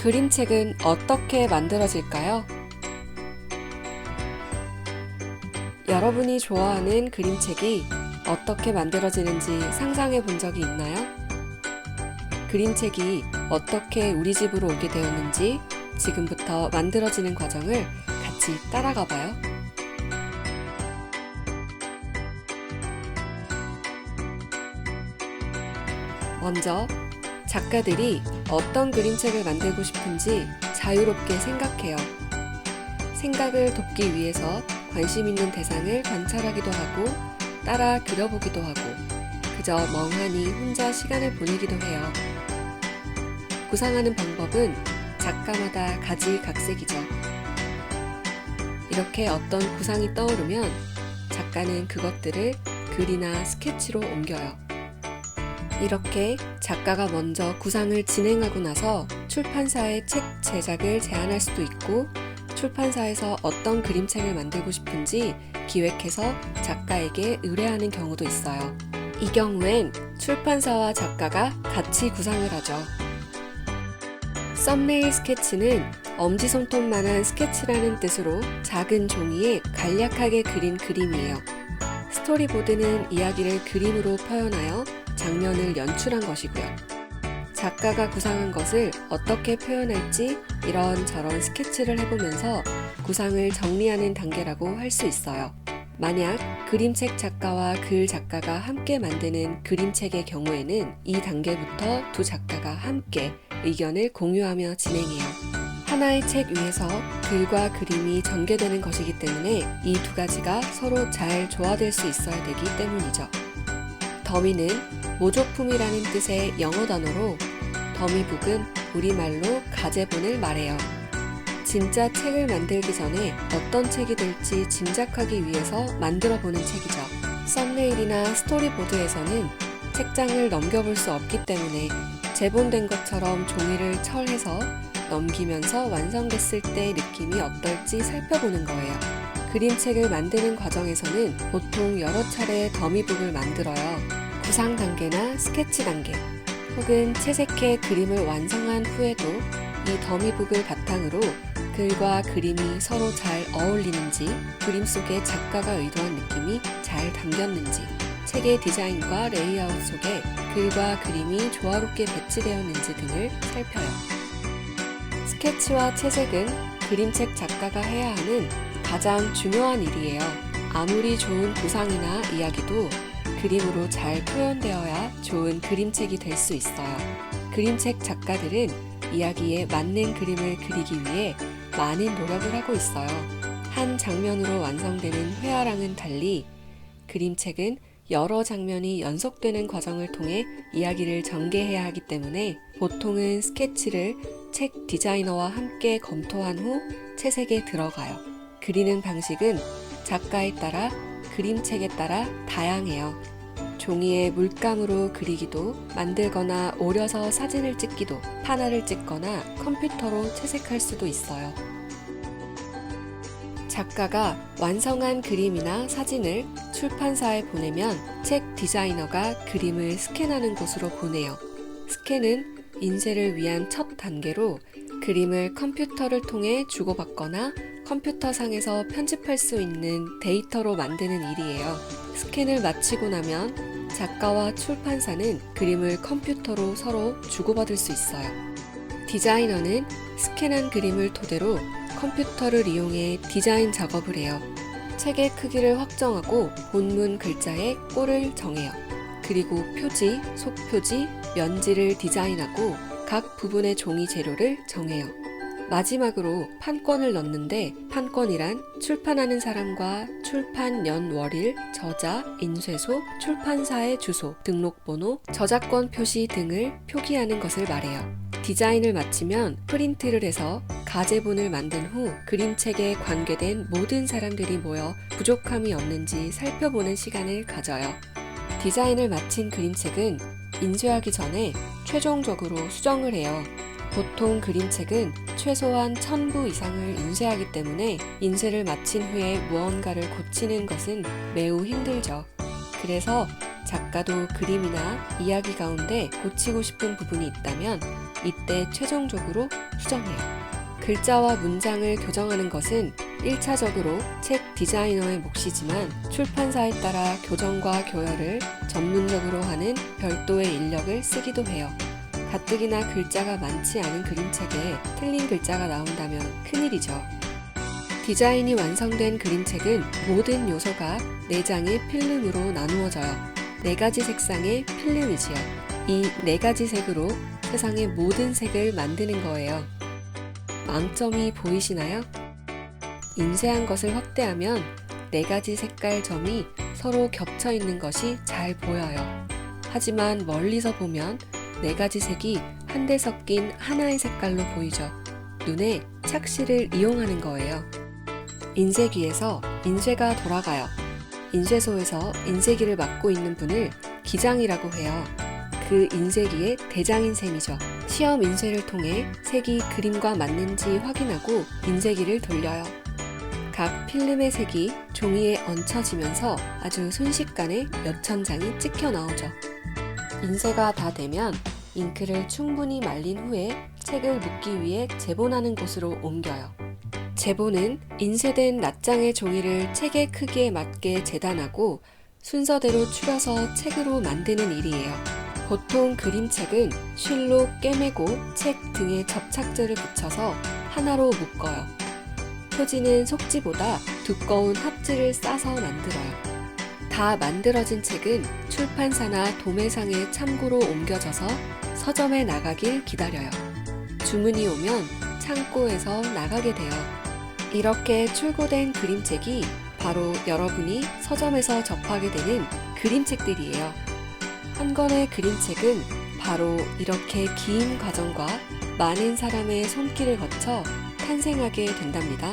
그림책은 어떻게 만들어질까요? 여러분이 좋아하는 그림책이 어떻게 만들어지는지 상상해 본 적이 있나요? 그림책이 어떻게 우리 집으로 오게 되었는지 지금부터 만들어지는 과정을 같이 따라가 봐요. 먼저 작가들이 어떤 그림책을 만들고 싶은지 자유롭게 생각해요. 생각을 돕기 위해서 관심 있는 대상을 관찰하기도 하고 따라 그려보기도 하고 그저 멍하니 혼자 시간을 보내기도 해요. 구상하는 방법은 작가마다 가지각색이죠. 이렇게 어떤 구상이 떠오르면 작가는 그것들을 글이나 스케치로 옮겨요. 이렇게 작가가 먼저 구상을 진행하고 나서 출판사에 책 제작을 제안할 수도 있고 출판사에서 어떤 그림책을 만들고 싶은지 기획해서 작가에게 의뢰하는 경우도 있어요. 이 경우엔 출판사와 작가가 같이 구상을 하죠. 썸네일 스케치는 엄지손톱만한 스케치라는 뜻으로 작은 종이에 간략하게 그린 그림이에요. 스토리보드는 이야기를 그림으로 표현하여 장면을 연출한 것이고요. 작가가 구상한 것을 어떻게 표현할지 이런저런 스케치를 해보면서 구상을 정리하는 단계라고 할 수 있어요. 만약 그림책 작가와 글 작가가 함께 만드는 그림책의 경우에는 이 단계부터 두 작가가 함께 의견을 공유하며 진행해요. 하나의 책 위에서 글과 그림이 전개되는 것이기 때문에 이 두 가지가 서로 잘 조화될 수 있어야 되기 때문이죠. 더미는 모조품이라는 뜻의 영어 단어로 더미북은 우리말로 가제본을 말해요. 진짜 책을 만들기 전에 어떤 책이 될지 짐작하기 위해서 만들어 보는 책이죠. 썸네일이나 스토리보드에서는 책장을 넘겨볼 수 없기 때문에 제본된 것처럼 종이를 철해서 넘기면서 완성됐을 때 느낌이 어떨지 살펴보는 거예요. 그림책을 만드는 과정에서는 보통 여러 차례 더미북을 만들어요. 구상 단계나 스케치 단계 혹은 채색해 그림을 완성한 후에도 이 더미북을 바탕으로 글과 그림이 서로 잘 어울리는지 그림 속에 작가가 의도한 느낌이 잘 담겼는지 책의 디자인과 레이아웃 속에 글과 그림이 조화롭게 배치되었는지 등을 살펴요. 스케치와 채색은 그림책 작가가 해야 하는 가장 중요한 일이에요. 아무리 좋은 구상이나 이야기도 그림으로 잘 표현되어야 좋은 그림책이 될 수 있어요. 그림책 작가들은 이야기에 맞는 그림을 그리기 위해 많은 노력을 하고 있어요. 한 장면으로 완성되는 회화랑은 달리 그림책은 여러 장면이 연속되는 과정을 통해 이야기를 전개해야 하기 때문에 보통은 스케치를 책 디자이너와 함께 검토한 후 채색에 들어가요. 그리는 방식은 작가에 따라 그림책에 따라 다양해요. 종이에 물감으로 그리기도, 만들거나 오려서 사진을 찍기도, 판화를 찍거나 컴퓨터로 채색할 수도 있어요. 작가가 완성한 그림이나 사진을 출판사에 보내면 책 디자이너가 그림을 스캔하는 곳으로 보내요. 스캔은 인쇄를 위한 첫 단계로 그림을 컴퓨터를 통해 주고받거나 컴퓨터상에서 편집할 수 있는 데이터로 만드는 일이에요. 스캔을 마치고 나면 작가와 출판사는 그림을 컴퓨터로 서로 주고받을 수 있어요. 디자이너는 스캔한 그림을 토대로 컴퓨터를 이용해 디자인 작업을 해요. 책의 크기를 확정하고 본문 글자의 꼴을 정해요. 그리고 표지, 속표지, 면지를 디자인하고 각 부분의 종이 재료를 정해요. 마지막으로 판권을 넣는데 판권이란 출판하는 사람과 출판 연월일, 저자, 인쇄소, 출판사의 주소, 등록번호, 저작권 표시 등을 표기하는 것을 말해요. 디자인을 마치면 프린트를 해서 가제본을 만든 후 그림책에 관계된 모든 사람들이 모여 부족함이 없는지 살펴보는 시간을 가져요. 디자인을 마친 그림책은 인쇄하기 전에 최종적으로 수정을 해요. 보통 그림책은 최소한 1000부 이상을 인쇄하기 때문에 인쇄를 마친 후에 무언가를 고치는 것은 매우 힘들죠. 그래서 작가도 그림이나 이야기 가운데 고치고 싶은 부분이 있다면 이때 최종적으로 수정해요. 글자와 문장을 교정하는 것은 1차적으로 책 디자이너의 몫이지만 출판사에 따라 교정과 교열을 전문적으로 하는 별도의 인력을 쓰기도 해요. 가뜩이나 글자가 많지 않은 그림책에 틀린 글자가 나온다면 큰일이죠. 디자인이 완성된 그림책은 모든 요소가 4장의 필름으로 나누어져요. 4가지 색상의 필름이지요. 이 4가지 색으로 세상의 모든 색을 만드는 거예요. 망점이 보이시나요? 인쇄한 것을 확대하면 4가지 색깔 점이 서로 겹쳐 있는 것이 잘 보여요. 하지만 멀리서 보면 4가지 색이 한데 섞인 하나의 색깔로 보이죠. 눈에 착시를 이용하는 거예요. 인쇄기에서 인쇄가 돌아가요. 인쇄소에서 인쇄기를 맡고 있는 분을 기장이라고 해요. 그 인쇄기의 대장인 셈이죠. 시험 인쇄를 통해 색이 그림과 맞는지 확인하고 인쇄기를 돌려요. 각 필름의 색이 종이에 얹혀지면서 아주 순식간에 몇천 장이 찍혀 나오죠. 인쇄가 다 되면 잉크를 충분히 말린 후에 책을 묶기 위해 제본하는 곳으로 옮겨요. 제본은 인쇄된 낱장의 종이를 책의 크기에 맞게 재단하고 순서대로 추려서 책으로 만드는 일이에요. 보통 그림책은 실로 꿰매고 책 등에 접착제를 붙여서 하나로 묶어요. 표지는 속지보다 두꺼운 합지를 싸서 만들어요. 다 만들어진 책은 출판사나 도매상에 참고로 옮겨져서 서점에 나가길 기다려요. 주문이 오면 창고에서 나가게 돼요. 이렇게 출고된 그림책이 바로 여러분이 서점에서 접하게 되는 그림책들이에요. 한 권의 그림책은 바로 이렇게 긴 과정과 많은 사람의 손길을 거쳐 탄생하게 된답니다.